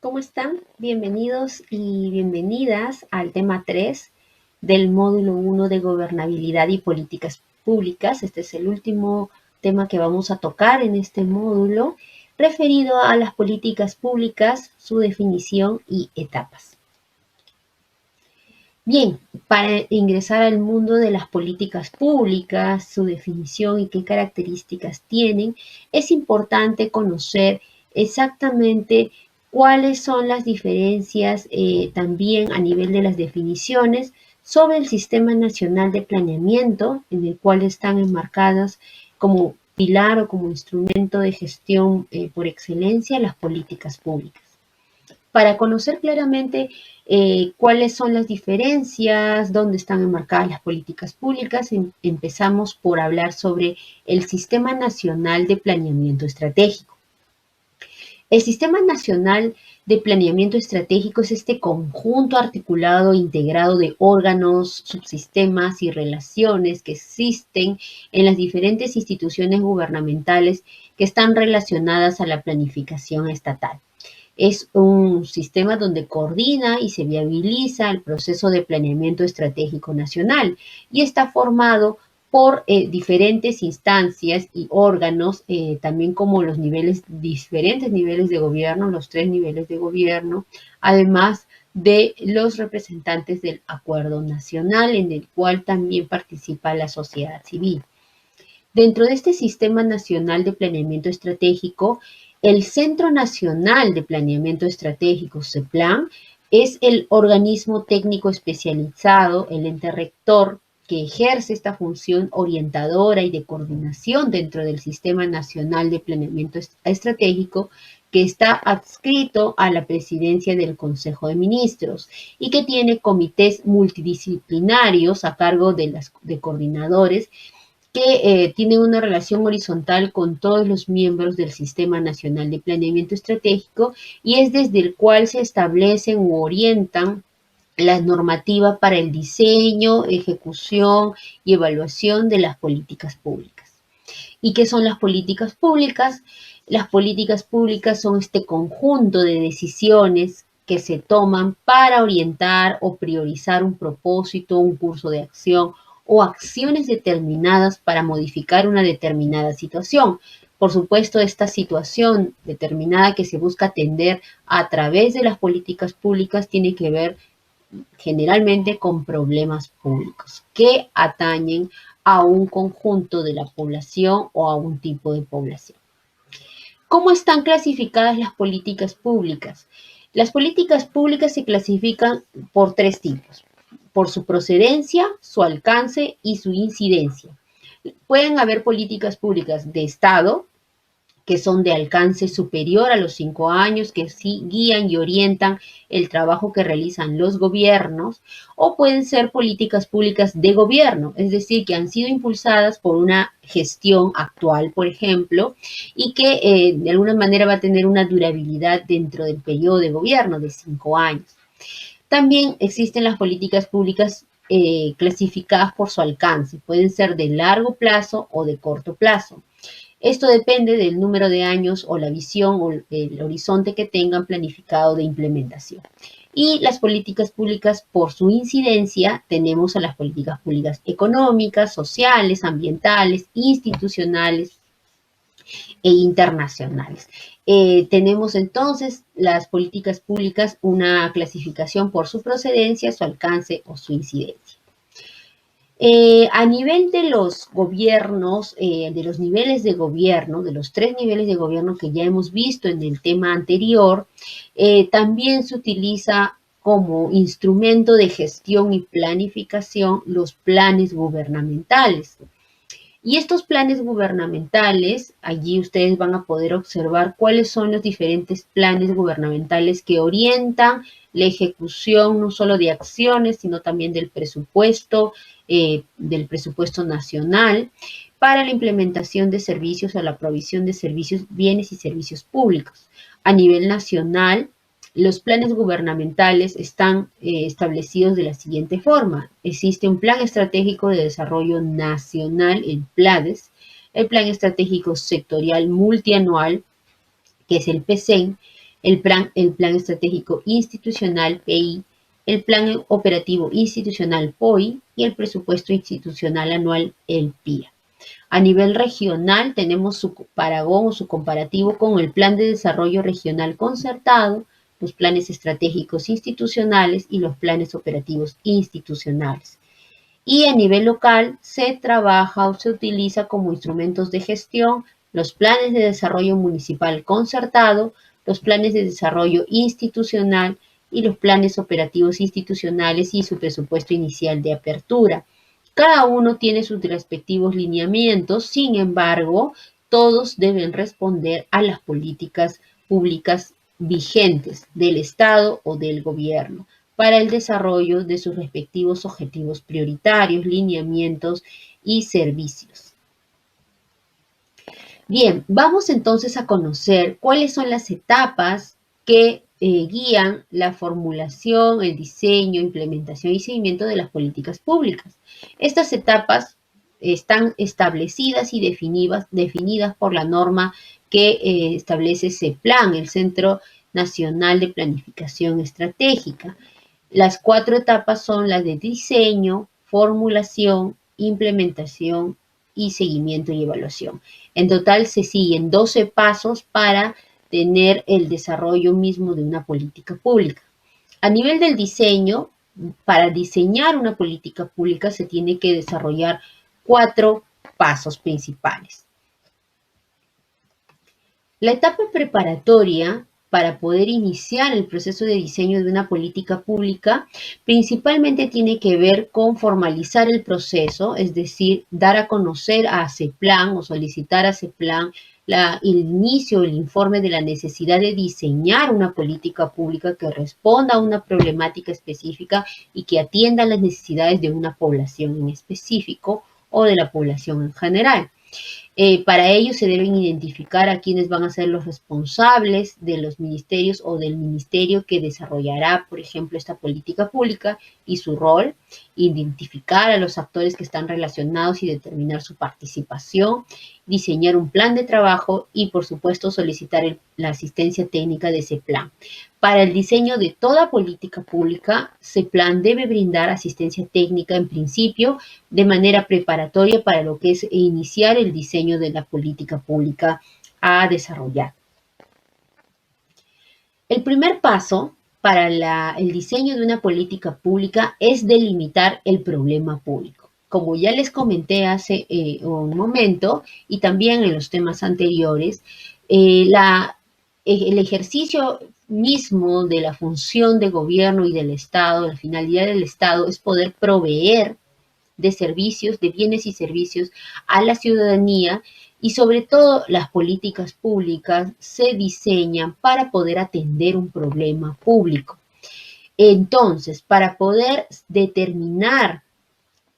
¿Cómo están? Bienvenidos y bienvenidas al tema 3 del módulo 1 de gobernabilidad y políticas públicas. Este es el último tema que vamos a tocar en este módulo, referido a las políticas públicas, su definición y etapas. Bien, para ingresar al mundo de las políticas públicas, su definición y qué características tienen, es importante conocer exactamente cuáles son las diferencias también a nivel de las definiciones sobre el Sistema Nacional de Planeamiento, en el cual están enmarcadas como pilar o como instrumento de gestión por excelencia las políticas públicas. Para conocer claramente cuáles son las diferencias, dónde están enmarcadas las políticas públicas, empezamos por hablar sobre el Sistema Nacional de Planeamiento Estratégico. El Sistema Nacional de Planeamiento Estratégico es este conjunto articulado e integrado de órganos, subsistemas y relaciones que existen en las diferentes instituciones gubernamentales que están relacionadas a la planificación estatal. Es un sistema donde coordina y se viabiliza el proceso de planeamiento estratégico nacional y está formado por diferentes instancias y órganos, también como los diferentes niveles de gobierno, los 3 niveles de gobierno, además de los representantes del Acuerdo Nacional, en el cual también participa la sociedad civil. Dentro de este Sistema Nacional de Planeamiento Estratégico, el Centro Nacional de Planeamiento Estratégico, CEPLAN, es el organismo técnico especializado, el ente rector que ejerce esta función orientadora y de coordinación dentro del Sistema Nacional de Planeamiento Estratégico, que está adscrito a la presidencia del Consejo de Ministros y que tiene comités multidisciplinarios a cargo de coordinadores que tienen una relación horizontal con todos los miembros del Sistema Nacional de Planeamiento Estratégico y es desde el cual se establecen u orientan la normativa para el diseño, ejecución y evaluación de las políticas públicas. ¿Y qué son las políticas públicas? Las políticas públicas son este conjunto de decisiones que se toman para orientar o priorizar un propósito, un curso de acción o acciones determinadas para modificar una determinada situación. Por supuesto, esta situación determinada que se busca atender a través de las políticas públicas tiene que ver generalmente con problemas públicos que atañen a un conjunto de la población o a un tipo de población. ¿Cómo están clasificadas las políticas públicas? Las políticas públicas se clasifican por 3 tipos: por su procedencia, su alcance y su incidencia. Pueden haber políticas públicas de Estado, que son de alcance superior a los 5 años, que sí guían y orientan el trabajo que realizan los gobiernos, o pueden ser políticas públicas de gobierno, es decir, que han sido impulsadas por una gestión actual, por ejemplo, y que de alguna manera va a tener una durabilidad dentro del periodo de gobierno de 5 años. También existen las políticas públicas clasificadas por su alcance, pueden ser de largo plazo o de corto plazo. Esto depende del número de años o la visión o el horizonte que tengan planificado de implementación. Y las políticas públicas, por su incidencia, tenemos a las políticas públicas económicas, sociales, ambientales, institucionales e internacionales. Tenemos entonces las políticas públicas, una clasificación por su procedencia, su alcance o su incidencia. A nivel de los gobiernos, de los niveles de gobierno, de los 3 niveles de gobierno que ya hemos visto en el tema anterior, también se utiliza como instrumento de gestión y planificación los planes gubernamentales. Y estos planes gubernamentales, allí ustedes van a poder observar cuáles son los diferentes planes gubernamentales que orientan la ejecución no solo de acciones, sino también del presupuesto nacional para la implementación de servicios o la provisión de servicios, bienes y servicios públicos. A nivel nacional, los planes gubernamentales están establecidos de la siguiente forma. Existe un Plan Estratégico de Desarrollo Nacional, el PLADES, el Plan Estratégico Sectorial Multianual, que es el PECEN, el plan estratégico institucional, PI, el plan operativo institucional, POI, y el presupuesto institucional anual, el PIA. A nivel regional tenemos su paragón o su comparativo con el Plan de Desarrollo Regional Concertado, los planes estratégicos institucionales y los planes operativos institucionales. Y a nivel local se trabaja o se utiliza como instrumentos de gestión los planes de desarrollo municipal concertado, los planes de desarrollo institucional y los planes operativos institucionales y su presupuesto inicial de apertura. Cada uno tiene sus respectivos lineamientos, sin embargo, todos deben responder a las políticas públicas vigentes del Estado o del gobierno para el desarrollo de sus respectivos objetivos prioritarios, lineamientos y servicios. Bien, vamos entonces a conocer cuáles son las etapas que guían la formulación, el diseño, implementación y seguimiento de las políticas públicas. Estas etapas están establecidas y definidas por la norma que establece CEPLAN, el Centro Nacional de Planificación Estratégica. Las 4 etapas son las de diseño, formulación, implementación y seguimiento y evaluación. En total se siguen 12 pasos para tener el desarrollo mismo de una política pública. A nivel del diseño, para diseñar una política pública se tiene que desarrollar 4 pasos principales. La etapa preparatoria para poder iniciar el proceso de diseño de una política pública, principalmente tiene que ver con formalizar el proceso, es decir, dar a conocer a CEPLAN o solicitar a CEPLAN el inicio, el informe de la necesidad de diseñar una política pública que responda a una problemática específica y que atienda las necesidades de una población en específico o de la población en general. Para ello se deben identificar a quienes van a ser los responsables de los ministerios o del ministerio que desarrollará, por ejemplo, esta política pública y su rol, identificar a los actores que están relacionados y determinar su participación, diseñar un plan de trabajo y, por supuesto, solicitar la asistencia técnica de ese plan. Para el diseño de toda política pública, CEPLAN debe brindar asistencia técnica en principio de manera preparatoria para lo que es iniciar el diseño de la política pública a desarrollar. El primer paso para el diseño de una política pública es delimitar el problema público. Como ya les comenté hace un momento y también en los temas anteriores, el ejercicio mismo de la función de gobierno y del Estado, la finalidad del Estado es poder proveer de servicios, de bienes y servicios a la ciudadanía y sobre todo las políticas públicas se diseñan para poder atender un problema público. Entonces, para poder determinar,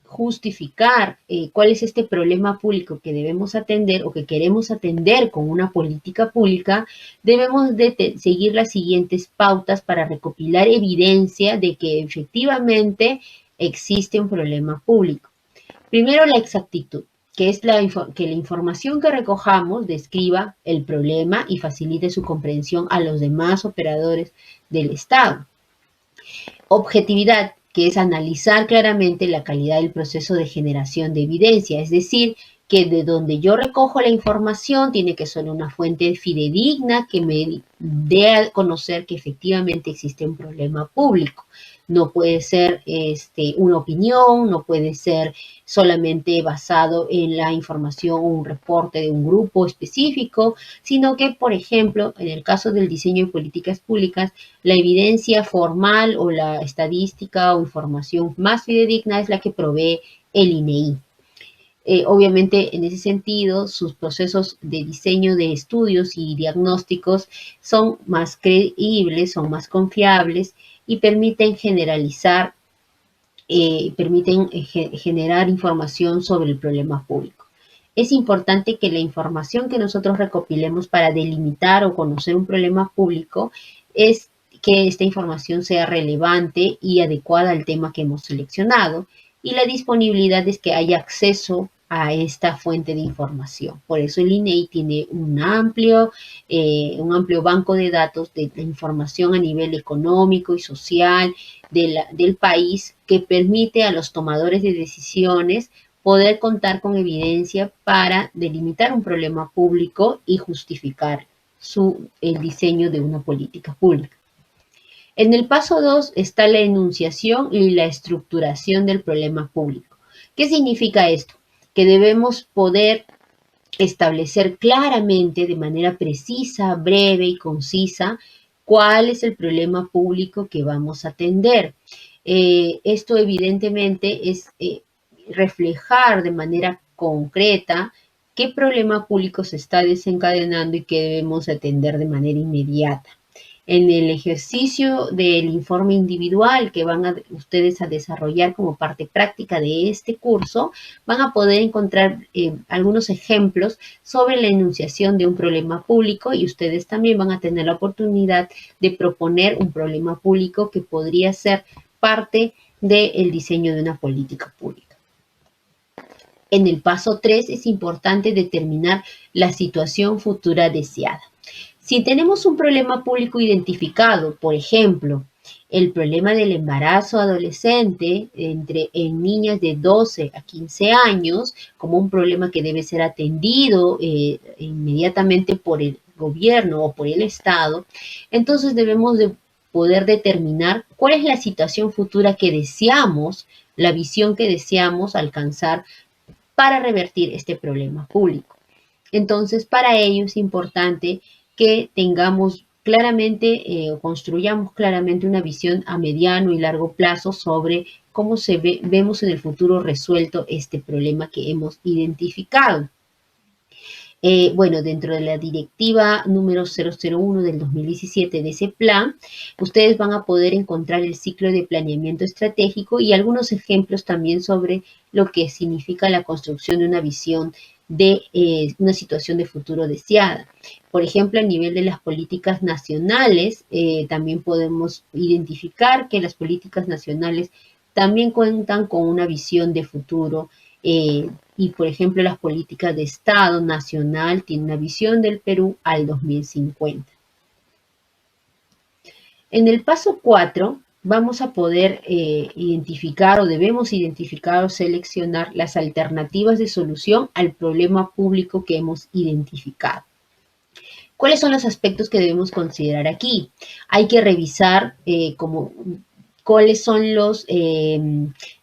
justificar cuál es este problema público que debemos atender o que queremos atender con una política pública, debemos de seguir las siguientes pautas para recopilar evidencia de que efectivamente existe un problema público. Primero, la exactitud, que es que la información que recojamos describa el problema y facilite su comprensión a los demás operadores del Estado. Objetividad, que es analizar claramente la calidad del proceso de generación de evidencia, es decir, que de donde yo recojo la información tiene que ser una fuente fidedigna que me dé a conocer que efectivamente existe un problema público. No puede ser una opinión, no puede ser solamente basado en la información o un reporte de un grupo específico, sino que, por ejemplo, en el caso del diseño de políticas públicas, la evidencia formal o la estadística o información más fidedigna es la que provee el INEI. Obviamente, en ese sentido, sus procesos de diseño de estudios y diagnósticos son más creíbles, son más confiables y permiten generalizar, generar información sobre el problema público. Es importante que la información que nosotros recopilemos para delimitar o conocer un problema público es que esta información sea relevante y adecuada al tema que hemos seleccionado, y la disponibilidad es que haya acceso a esta fuente de información. Por eso el INEI tiene un amplio banco de datos de información a nivel económico y social del país, que permite a los tomadores de decisiones poder contar con evidencia para delimitar un problema público y justificar el diseño de una política pública. En el paso 2 está la enunciación y la estructuración del problema público. ¿Qué significa esto? Que debemos poder establecer claramente, de manera precisa, breve y concisa, cuál es el problema público que vamos a atender. Esto evidentemente es reflejar de manera concreta qué problema público se está desencadenando y que debemos atender de manera inmediata. En el ejercicio del informe individual que van ustedes a desarrollar como parte práctica de este curso, van a poder encontrar algunos ejemplos sobre la enunciación de un problema público, y ustedes también van a tener la oportunidad de proponer un problema público que podría ser parte del diseño de una política pública. En el paso 3 es importante determinar la situación futura deseada. Si tenemos un problema público identificado, por ejemplo, el problema del embarazo adolescente en niñas de 12 a 15 años, como un problema que debe ser atendido inmediatamente por el gobierno o por el Estado, entonces debemos de poder determinar cuál es la situación futura que deseamos, la visión que deseamos alcanzar para revertir este problema público. Entonces, para ello es importante que tengamos claramente o construyamos claramente una visión a mediano y largo plazo sobre cómo vemos en el futuro resuelto este problema que hemos identificado. Bueno, dentro de la directiva número 001 del 2017 de ese plan, ustedes van a poder encontrar el ciclo de planeamiento estratégico y algunos ejemplos también sobre lo que significa la construcción de una visión de una situación de futuro deseada. Por ejemplo, a nivel de las políticas nacionales, también podemos identificar que las políticas nacionales también cuentan con una visión de futuro y, por ejemplo, las políticas de Estado nacional tienen una visión del Perú al 2050. En el paso 4 vamos a poder identificar o debemos identificar o seleccionar las alternativas de solución al problema público que hemos identificado. ¿Cuáles son los aspectos que debemos considerar aquí? Hay que revisar cuáles son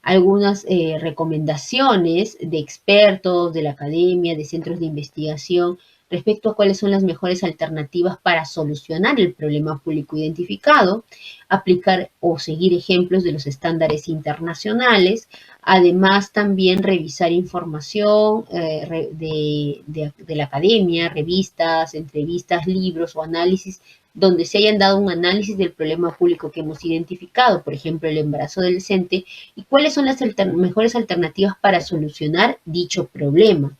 algunas recomendaciones de expertos, de la academia, de centros de investigación, respecto a cuáles son las mejores alternativas para solucionar el problema público identificado, aplicar o seguir ejemplos de los estándares internacionales, además también revisar información de la academia, revistas, entrevistas, libros o análisis donde se hayan dado un análisis del problema público que hemos identificado, por ejemplo, el embarazo adolescente, y cuáles son las mejores alternativas para solucionar dicho problema.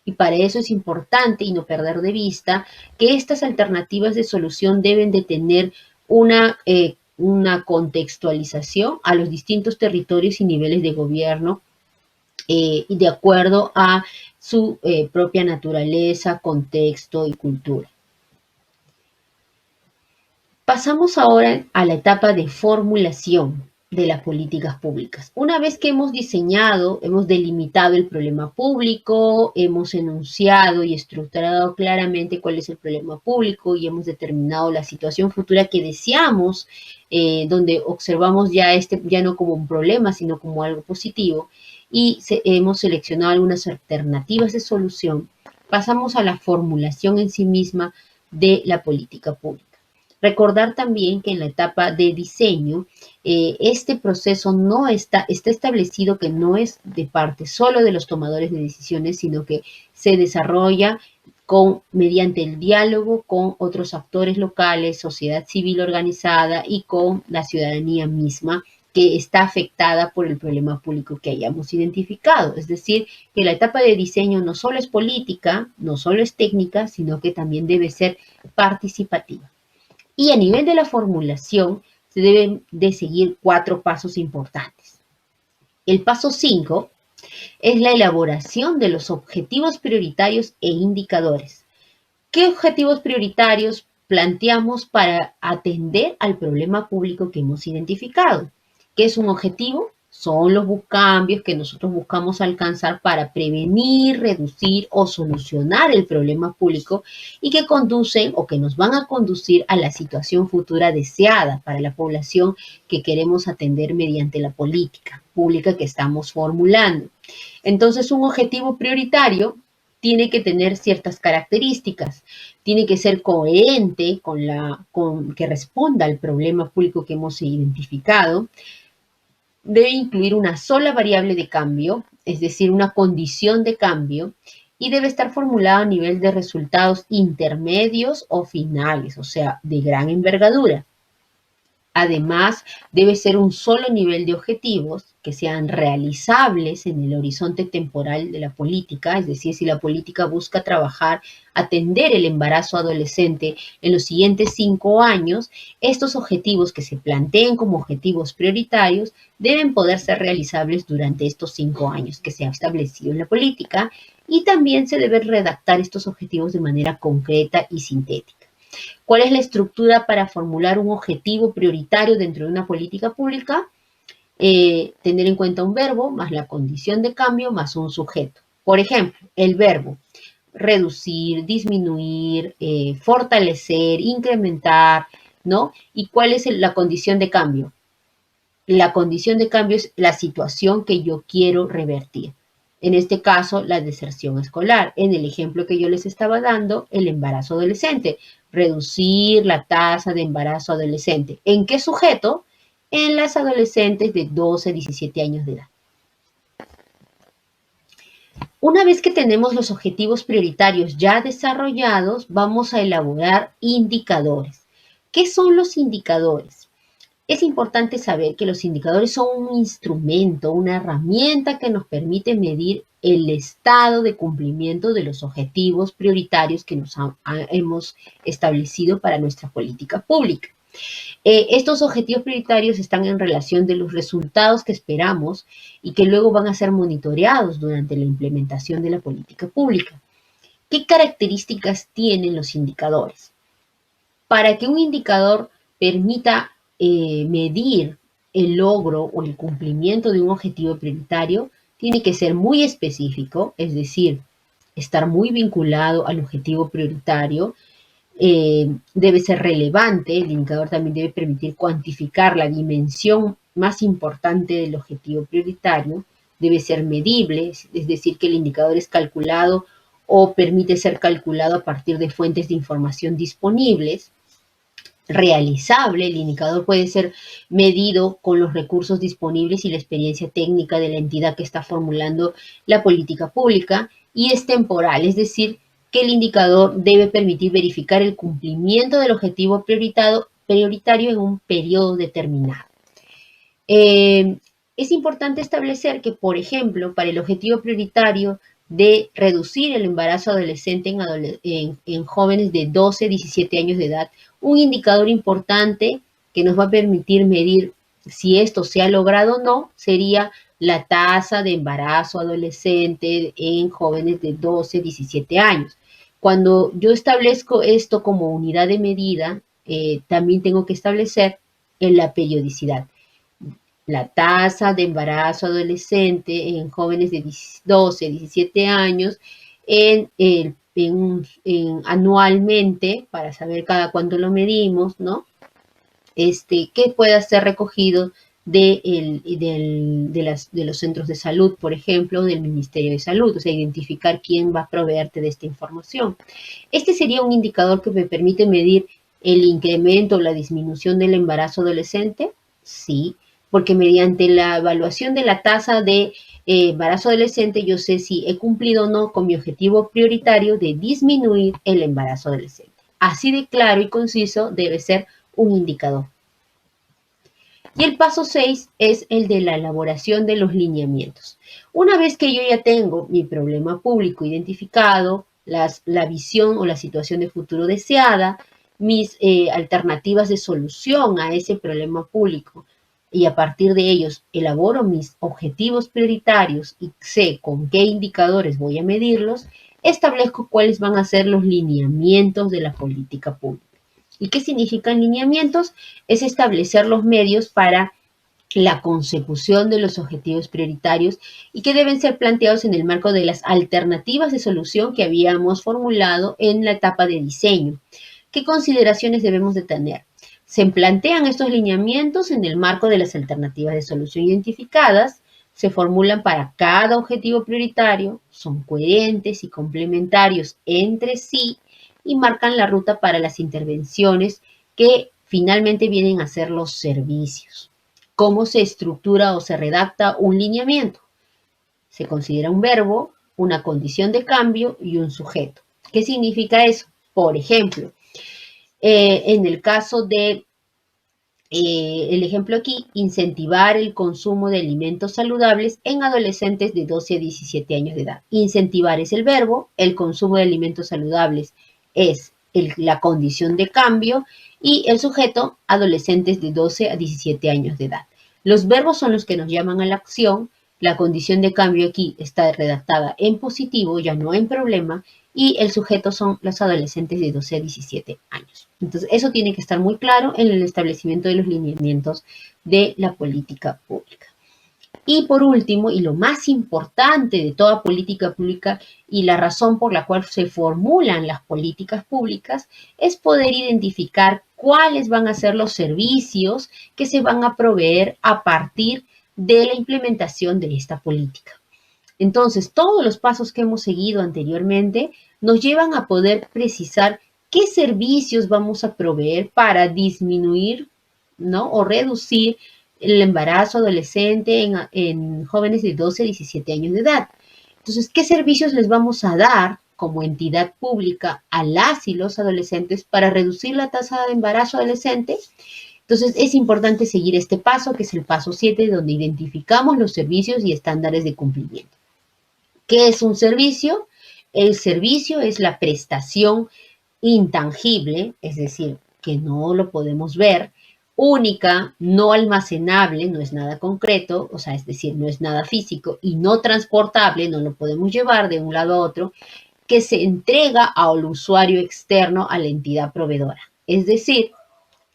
Y para eso es importante y no perder de vista que estas alternativas de solución deben de tener una contextualización a los distintos territorios y niveles de gobierno y de acuerdo a su propia naturaleza, contexto y cultura. Pasamos ahora a la etapa de formulación de las políticas públicas. Una vez que hemos diseñado, hemos delimitado el problema público, hemos enunciado y estructurado claramente cuál es el problema público y hemos determinado la situación futura que deseamos, donde observamos ya no como un problema, sino como algo positivo, y hemos seleccionado algunas alternativas de solución, pasamos a la formulación en sí misma de la política pública. Recordar también que en la etapa de diseño, este proceso no está establecido que no es de parte solo de los tomadores de decisiones, sino que se desarrolla mediante el diálogo con otros actores locales, sociedad civil organizada y con la ciudadanía misma que está afectada por el problema público que hayamos identificado. Es decir, que la etapa de diseño no solo es política, no solo es técnica, sino que también debe ser participativa. Y a nivel de la formulación, se deben de seguir 4 pasos importantes. El paso 5 es la elaboración de los objetivos prioritarios e indicadores. ¿Qué objetivos prioritarios planteamos para atender al problema público que hemos identificado? ¿Qué es un objetivo? Son los cambios que nosotros buscamos alcanzar para prevenir, reducir o solucionar el problema público y que conducen o que nos van a conducir a la situación futura deseada para la población que queremos atender mediante la política pública que estamos formulando. Entonces, un objetivo prioritario tiene que tener ciertas características, tiene que ser coherente con que responda al problema público que hemos identificado, debe incluir una sola variable de cambio, es decir, una condición de cambio, y debe estar formulado a nivel de resultados intermedios o finales, o sea, de gran envergadura. Además, debe ser un solo nivel de objetivos que sean realizables en el horizonte temporal de la política, es decir, si la política busca trabajar, atender el embarazo adolescente en los siguientes 5 años, estos objetivos que se planteen como objetivos prioritarios deben poder ser realizables durante estos 5 años que se ha establecido en la política y también se deben redactar estos objetivos de manera concreta y sintética. ¿Cuál es la estructura para formular un objetivo prioritario dentro de una política pública? Tener en cuenta un verbo más la condición de cambio más un sujeto. Por ejemplo, el verbo reducir, disminuir, fortalecer, incrementar, ¿no? ¿Y cuál es la condición de cambio? La condición de cambio es la situación que yo quiero revertir. En este caso, la deserción escolar. En el ejemplo que yo les estaba dando, el embarazo adolescente. Reducir la tasa de embarazo adolescente. ¿En qué sujeto? En las adolescentes de 12 a 17 años de edad. Una vez que tenemos los objetivos prioritarios ya desarrollados, vamos a elaborar indicadores. ¿Qué son los indicadores? Es importante saber que los indicadores son un instrumento, una herramienta que nos permite medir el estado de cumplimiento de los objetivos prioritarios que hemos establecido para nuestra política pública. Estos objetivos prioritarios están en relación de los resultados que esperamos y que luego van a ser monitoreados durante la implementación de la política pública. ¿Qué características tienen los indicadores? Para que un indicador permita medir el logro o el cumplimiento de un objetivo prioritario, tiene que ser muy específico, es decir, estar muy vinculado al objetivo prioritario, debe ser relevante, el indicador también debe permitir cuantificar la dimensión más importante del objetivo prioritario, debe ser medible, es decir, que el indicador es calculado o permite ser calculado a partir de fuentes de información disponibles, realizable, el indicador puede ser medido con los recursos disponibles y la experiencia técnica de la entidad que está formulando la política pública, y es temporal, es decir, que el indicador debe permitir verificar el cumplimiento del objetivo prioritario en un periodo determinado. Es importante establecer que, por ejemplo, para el objetivo prioritario de reducir el embarazo adolescente en jóvenes de 12 a 17 años de edad, un indicador importante que nos va a permitir medir si esto se ha logrado o no sería la tasa de embarazo adolescente en jóvenes de 12 a 17 años. Cuando yo establezco esto como unidad de medida, también tengo que establecer la periodicidad. La tasa de embarazo adolescente en jóvenes de 12 a 17 años anualmente, para saber cada cuánto lo medimos, ¿no? Que pueda ser recogido de los centros de salud, por ejemplo, del Ministerio de Salud, o sea, identificar quién va a proveerte de esta información. Este sería un indicador que me permite medir el incremento o la disminución del embarazo adolescente, sí, porque mediante la evaluación de la tasa de embarazo adolescente yo sé si he cumplido o no con mi objetivo prioritario de disminuir el embarazo adolescente. Así de claro y conciso debe ser un indicador. Y el paso 6 es el de la elaboración de los lineamientos. Una vez que yo ya tengo mi problema público identificado, la visión o la situación de futuro deseada, mis alternativas de solución a ese problema público, y a partir de ellos elaboro mis objetivos prioritarios y sé con qué indicadores voy a medirlos, establezco cuáles van a ser los lineamientos de la política pública. ¿Y qué significan lineamientos? Es establecer los medios para la consecución de los objetivos prioritarios y que deben ser planteados en el marco de las alternativas de solución que habíamos formulado en la etapa de diseño. ¿Qué consideraciones debemos de tener? Se plantean estos lineamientos en el marco de las alternativas de solución identificadas, se formulan para cada objetivo prioritario, son coherentes y complementarios entre sí y marcan la ruta para las intervenciones que finalmente vienen a ser los servicios. ¿Cómo se estructura o se redacta un lineamiento? Se considera un verbo, una condición de cambio y un sujeto. ¿Qué significa eso? Por ejemplo, en el caso de, el ejemplo aquí, incentivar el consumo de alimentos saludables en adolescentes de 12 a 17 años de edad. Incentivar es el verbo, el consumo de alimentos saludables es la condición de cambio y el sujeto, adolescentes de 12 a 17 años de edad. Los verbos son los que nos llaman a la acción. La condición de cambio aquí está redactada en positivo, ya no en problema, y el sujeto son los adolescentes de 12 a 17 años. Entonces, eso tiene que estar muy claro en el establecimiento de los lineamientos de la política pública. Y por último, y lo más importante de toda política pública y la razón por la cual se formulan las políticas públicas, es poder identificar cuáles van a ser los servicios que se van a proveer a partir de la implementación de esta política. Entonces, todos los pasos que hemos seguido anteriormente nos llevan a poder precisar qué servicios vamos a proveer para disminuir, ¿no?, o reducir el embarazo adolescente en jóvenes de 12 a 17 años de edad. Entonces, ¿qué servicios les vamos a dar como entidad pública a las y los adolescentes para reducir la tasa de embarazo adolescente? Entonces, es importante seguir este paso, que es el paso 7, donde identificamos los servicios y estándares de cumplimiento. ¿Qué es un servicio? El servicio es la prestación intangible, es decir, que no lo podemos ver, única, no almacenable, no es nada concreto, o sea, es decir, no es nada físico, y no transportable, no lo podemos llevar de un lado a otro, que se entrega al usuario externo a la entidad proveedora, es decir,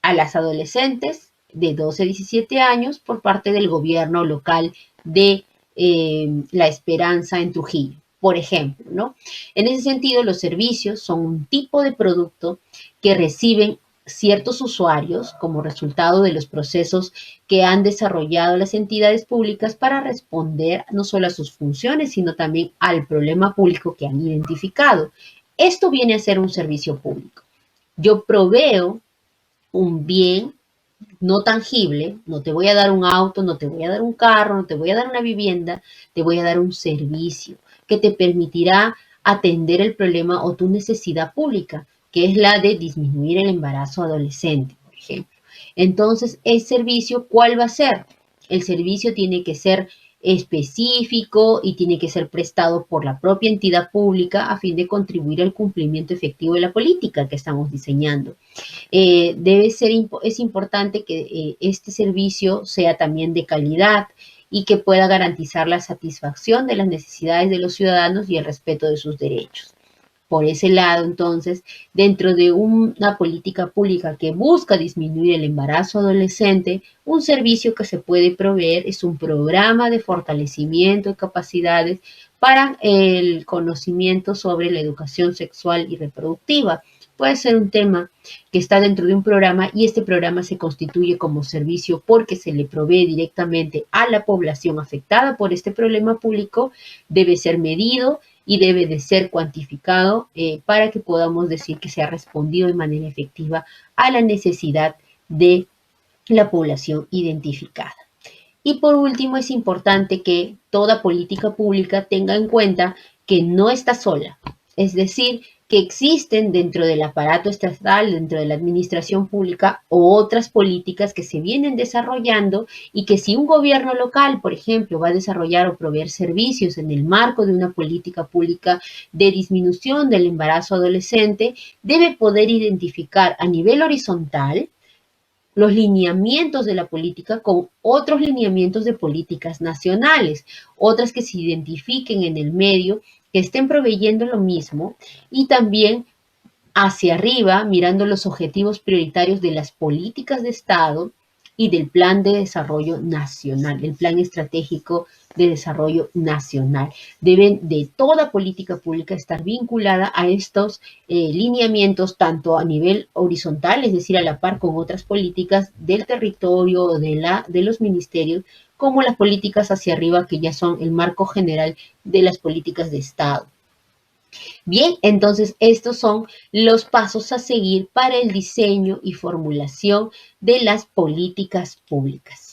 a las adolescentes de 12 a 17 años por parte del gobierno local de La Esperanza en Trujillo, por ejemplo, ¿no? En ese sentido, los servicios son un tipo de producto que reciben ciertos usuarios como resultado de los procesos que han desarrollado las entidades públicas para responder no solo a sus funciones, sino también al problema público que han identificado. Esto viene a ser un servicio público. Yo proveo un bien no tangible, no te voy a dar un auto, no te voy a dar un carro, no te voy a dar una vivienda, te voy a dar un servicio que te permitirá atender el problema o tu necesidad pública, que es la de disminuir el embarazo adolescente, por ejemplo. Entonces, el servicio, ¿cuál va a ser? El servicio tiene que ser específico y tiene que ser prestado por la propia entidad pública a fin de contribuir al cumplimiento efectivo de la política que estamos diseñando. Es importante que este servicio sea también de calidad y que pueda garantizar la satisfacción de las necesidades de los ciudadanos y el respeto de sus derechos. Por ese lado, entonces, dentro de una política pública que busca disminuir el embarazo adolescente, un servicio que se puede proveer es un programa de fortalecimiento de capacidades para el conocimiento sobre la educación sexual y reproductiva. Puede ser un tema que está dentro de un programa y este programa se constituye como servicio porque se le provee directamente a la población afectada por este problema público, debe ser medido y debe de ser cuantificado para que podamos decir que se ha respondido de manera efectiva a la necesidad de la población identificada. Y por último, es importante que toda política pública tenga en cuenta que no está sola, es decir, que existen dentro del aparato estatal, dentro de la administración pública, otras políticas que se vienen desarrollando y que si un gobierno local, por ejemplo, va a desarrollar o proveer servicios en el marco de una política pública de disminución del embarazo adolescente, debe poder identificar a nivel horizontal los lineamientos de la política con otros lineamientos de políticas nacionales, otras que se identifiquen en el medio, que estén proveyendo lo mismo, y también hacia arriba, mirando los objetivos prioritarios de las políticas de Estado y del Plan de Desarrollo Nacional, el Plan Estratégico de Desarrollo Nacional. Deben de toda política pública estar vinculada a estos lineamientos, tanto a nivel horizontal, es decir, a la par con otras políticas del territorio, de los ministerios, como las políticas hacia arriba, que ya son el marco general de las políticas de Estado. Bien, entonces estos son los pasos a seguir para el diseño y formulación de las políticas públicas.